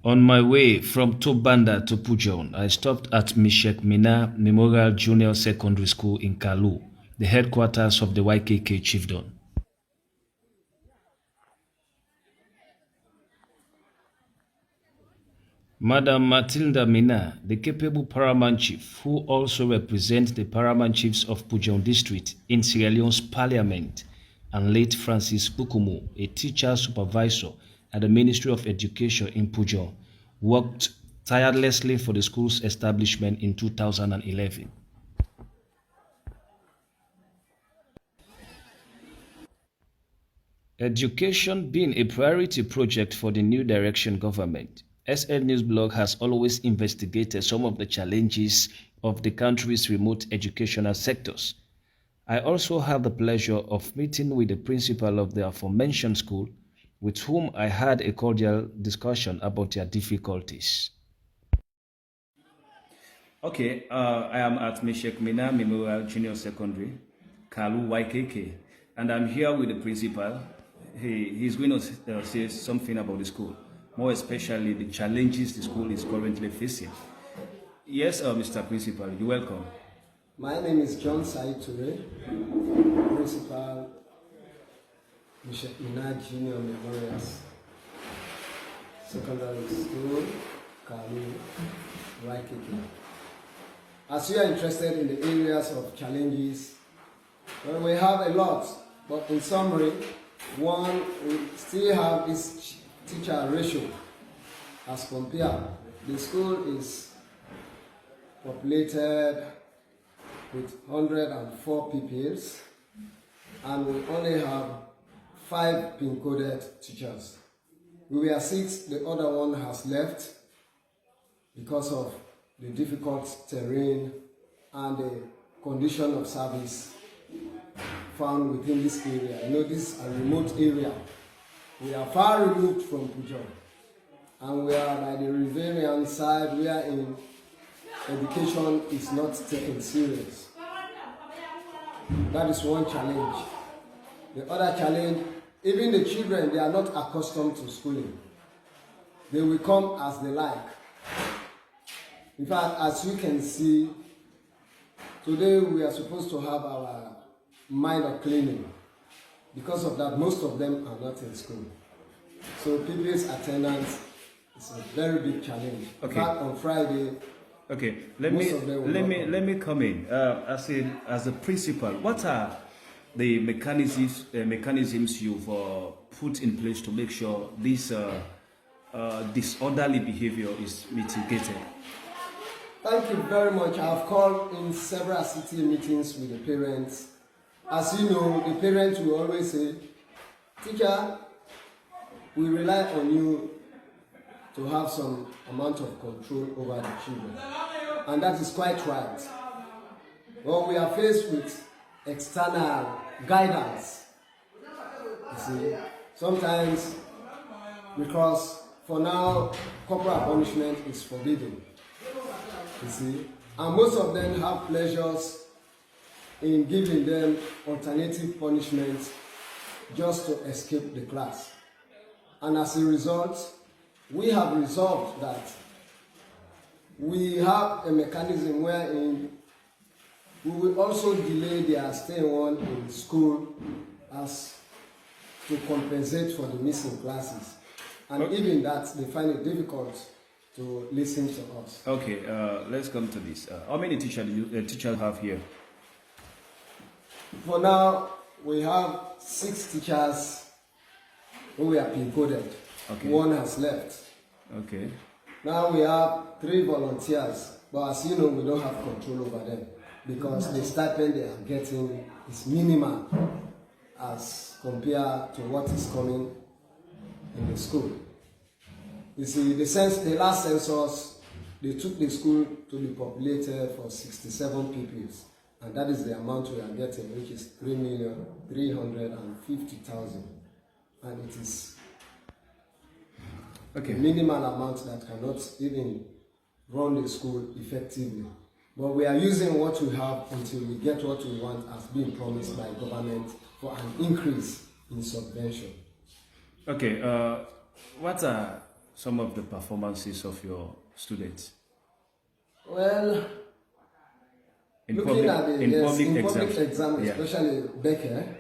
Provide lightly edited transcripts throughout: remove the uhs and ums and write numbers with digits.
On my way from Tobanda to Pujehun, I stopped at Misheck Minah Memorial Junior Secondary School in Karlu, the headquarters of the YKK Chiefdom. Madam Matilda Minah, the capable paramount chief, who also represents the paramount chiefs of Pujehun District in Sierra Leone's parliament, and late Francis Kpukumu, a teacher supervisor at the Ministry of Education in Pujehun, worked tirelessly for the school's establishment in 2011. Education being a priority project for the New Direction government, SL News Blog has always investigated some of the challenges of the country's remote educational sectors. I also had the pleasure of meeting with the principal of the aforementioned school, with whom I had a cordial discussion about their difficulties. Okay, I am at Misheck Minah Memorial Junior Secondary, Karlu YKK, and I'm here with the principal. He's going to say something about the school, more especially the challenges the school is currently facing. Yes, Mr. Principal, you're welcome. My name is John Saiture, Principal, Misheck Minah Junior Memorial Secondary School, Karlu YKK. As you are interested in the areas of challenges, well, we have a lot, but in summary, one, we still have this teacher ratio as compared. The school is populated with 104 pupils, and we only have 5 pin-coded teachers. We were 6, the other one has left because of the difficult terrain and the condition of service found within this area. You know, this is a remote area. We are far removed from Pujehun, and we are by the riverian side where in education is not taken serious. That is one challenge. The other challenge, even the children, they are not accustomed to schooling. They will come as they like. In fact, as you can see, today we are supposed to have our minor cleaning. Because of that, most of them are not in school. So people's attendance is a very big challenge. Okay. In fact, on Friday, okay, let me come in. As a principal, what are the mechanisms you've put in place to make sure this disorderly behavior is mitigated? Thank you very much. I've called in several city meetings with the parents. As you know, the parents will always say, "Teacher, we rely on you to have some amount of control over the children." And that is quite right. Well, we are faced with external guidance. You see, sometimes, because for now, corporal punishment is forbidden. You see, and most of them have pleasures in giving them alternative punishments just to escape the class. And as a result, we have resolved that we have a mechanism wherein we will also delay their stay on in school as to compensate for the missing classes. And okay, even that, they find it difficult to listen to us. Okay, let's come to this. How many teachers do you teachers have here? For now, we have 6 teachers who are pin-coded. Okay. 1 has left. Okay. Now we have 3 volunteers, but as you know, we don't have control over them because the stipend they are getting is minimal as compared to what is coming in the school. You see, the last census, they took the school to be populated for 67 pupils, and that is the amount we are getting, which is 3,350,000, and it is okay, a minimal amount that cannot even run the school effectively. But we are using what we have until we get what we want as being promised by government for an increase in subvention. Okay, what are some of the performances of your students? Well, In looking public, at the in yes, public in exams. public exam, Yeah. especially Becker,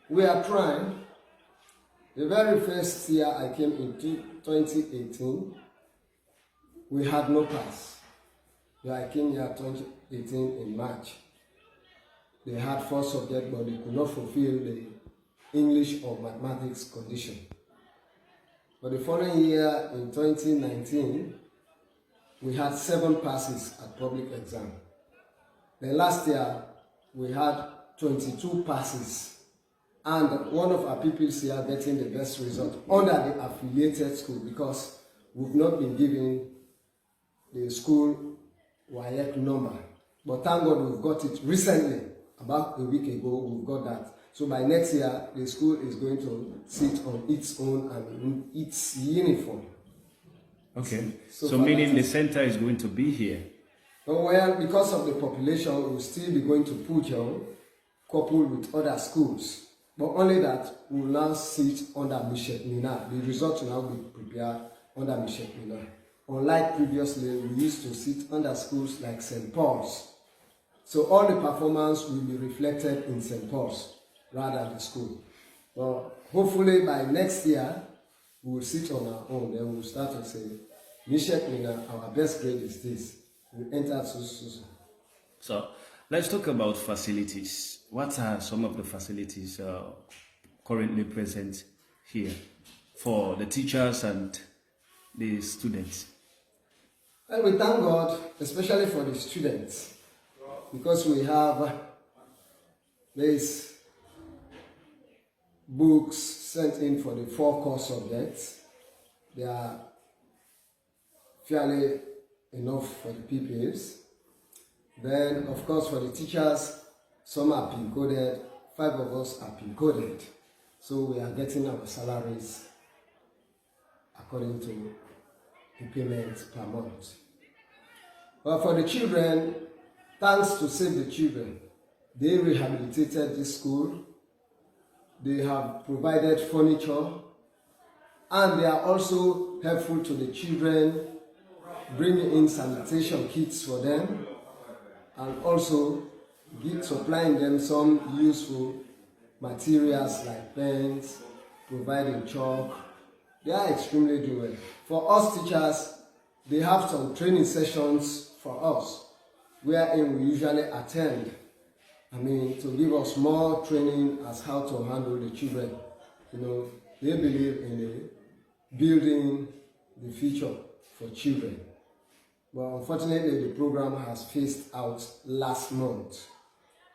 we are trying. The very first year I came in 2018, we had no pass. Yeah, I came here 2018 in March. They had 4 subjects, but they could not fulfill the English or mathematics condition. But the following year, in 2019, we had 7 passes at public exam. Then last year, we had 22 passes. And one of our pupils here getting the best result under the affiliated school, because we've not been given the school YKK number. But thank God we've got it recently. About a week ago, we've got that. So by next year, the school is going to sit on its own and in its uniform. Okay. So meaning the center is going to be here? Oh, well, because of the population, we'll still be going to Pujehun, coupled with other schools. But only that will now sit under Misheck Minah. The results will now be prepared under Misheck Minah. Unlike previously, we used to sit under schools like St. Paul's. So all the performance will be reflected in St. Paul's rather than the school. But hopefully by next year, we will sit on our own. Then we'll start to say, Misheck Minah, our best grade is this. We enter So let's talk about facilities. What are some of the facilities currently present here for the teachers and the students? Well, we thank God, especially for the students, because we have these books sent in for the 4 core subjects. They are fairly enough for the pupils. Then, of course, for the teachers, some are pin-coded, 5 of us are pin-coded. So we are getting our salaries according to the payment per month. But for the children, thanks to Save the Children, they rehabilitated this school. They have provided furniture, and they are also helpful to the children, bringing in sanitation kits for them, and also supplying them some useful materials like pens, providing chalk. They are extremely doing well. For us teachers, they have some training sessions for us, wherein we usually attend. To give us more training as how to handle the children. They believe in building the future for children. But unfortunately, the program has phased out last month.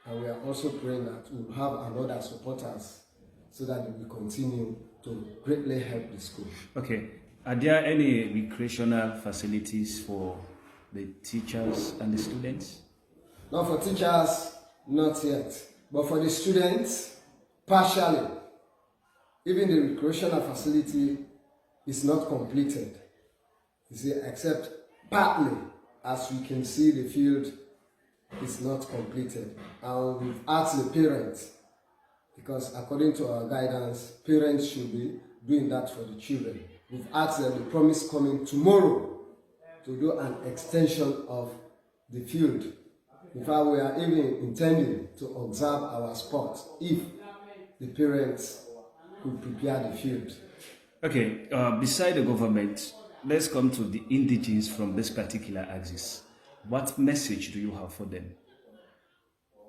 And we are also praying that we'll have another supporters so that we will continue to greatly help the school. Okay. Are there any recreational facilities for the teachers and the students? Not for teachers, not yet. But for the students, partially. Even the recreational facility is not completed. You see, except partly, as we can see, the field is not completed. And we've asked the parents, because according to our guidance, parents should be doing that for the children. We've asked them, they promise coming tomorrow to do an extension of the field. In fact, we are even intending to observe our sport if the parents could prepare the field. Okay, beside the government, let's come to the indigenes from this particular axis. What message do you have for them?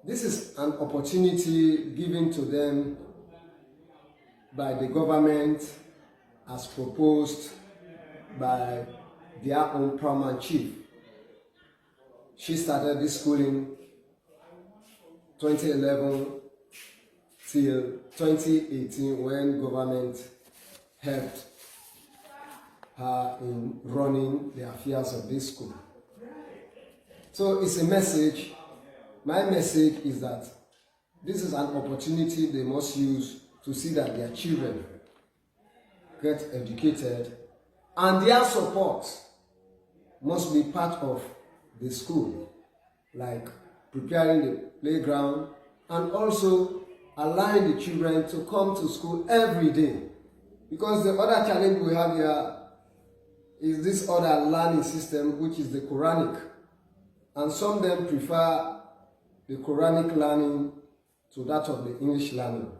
This is an opportunity given to them by the government as proposed by their own paramount chief. She started this schooling 2011 till 2018 when government helped her in running the affairs of this school. So it's a message. My message is that this is an opportunity they must use to see that their children get educated, and their support must be part of the school, like preparing the playground and also allowing the children to come to school every day. Because the other challenge we have here is this other learning system, which is the Quranic. And some of them prefer the Quranic learning to that of the English learning.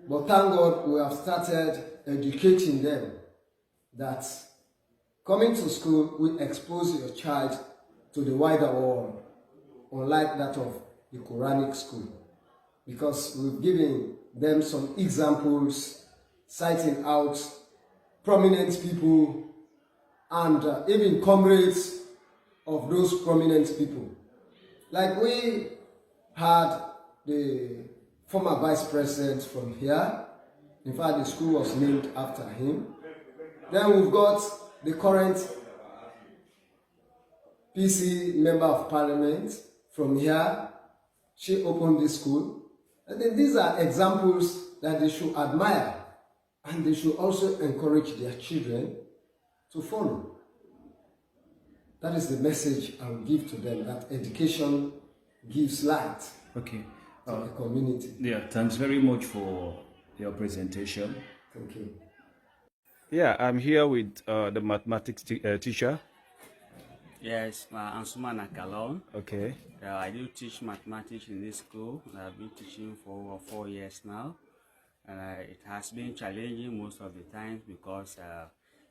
But thank God we have started educating them that coming to school will expose your child to the wider world, unlike that of the Quranic school. Because we've given them some examples, citing out prominent people and even comrades of those prominent people. Like we had the former vice president from here. In fact, the school was named after him. Then we've got the current PC member of parliament from here. She opened this school. And then these are examples that they should admire, and they should also encourage their children to follow. That is the message I will give to them, that education gives light Okay. to the community. Yeah, thanks very much for your presentation. Thank you. Yeah, I'm here with the mathematics teacher. Yes, I'm Sumana Kalon. Okay. I do teach mathematics in this school. I've been teaching for over 4 years now. And it has been challenging most of the time because,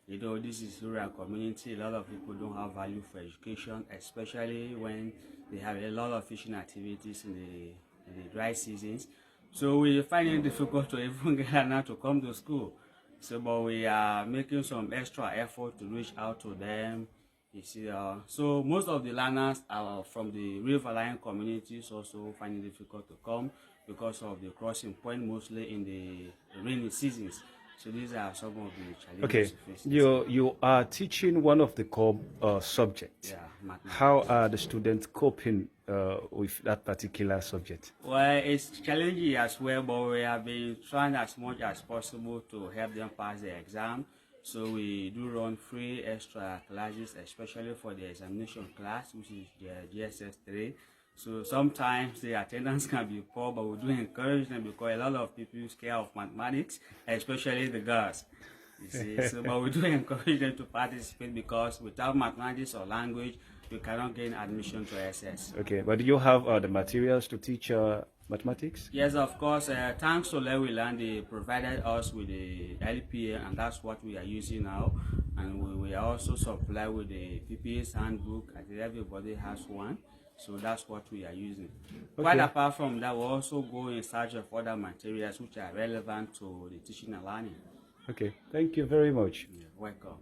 you know, this is rural community. A lot of people don't have value for education, especially when they have a lot of fishing activities in the dry seasons. So we find it difficult to even get them to come to school. So, but we are making some extra effort to reach out to them. You see, so most of the learners are from the riverine communities also find it difficult to come because of the crossing point, mostly in the rainy seasons. So these are some of the challenges. Okay, you are teaching one of the core subjects. Yeah, mathematics. How are the students coping with that particular subject? Well, it's challenging as well, but we have been trying as much as possible to help them pass the exam. So we do run free extra classes, especially for the examination class, which is the GSS 3. So sometimes the attendance can be poor, but we do encourage them because a lot of people are scared of mathematics, especially the girls. You see, so, but we do encourage them to participate because without mathematics or language, you cannot gain admission to SS. Okay, but do you have the materials to teach mathematics? Yes, of course. Thanks to Level Land, they provided us with the LPA, and that's what we are using now. And we are also supplied with the PPA's handbook. I think everybody has one. So that's what we are using. Okay. Quite apart from that, we also go in search of other materials which are relevant to the teaching and learning. Okay, thank you very much. You're welcome.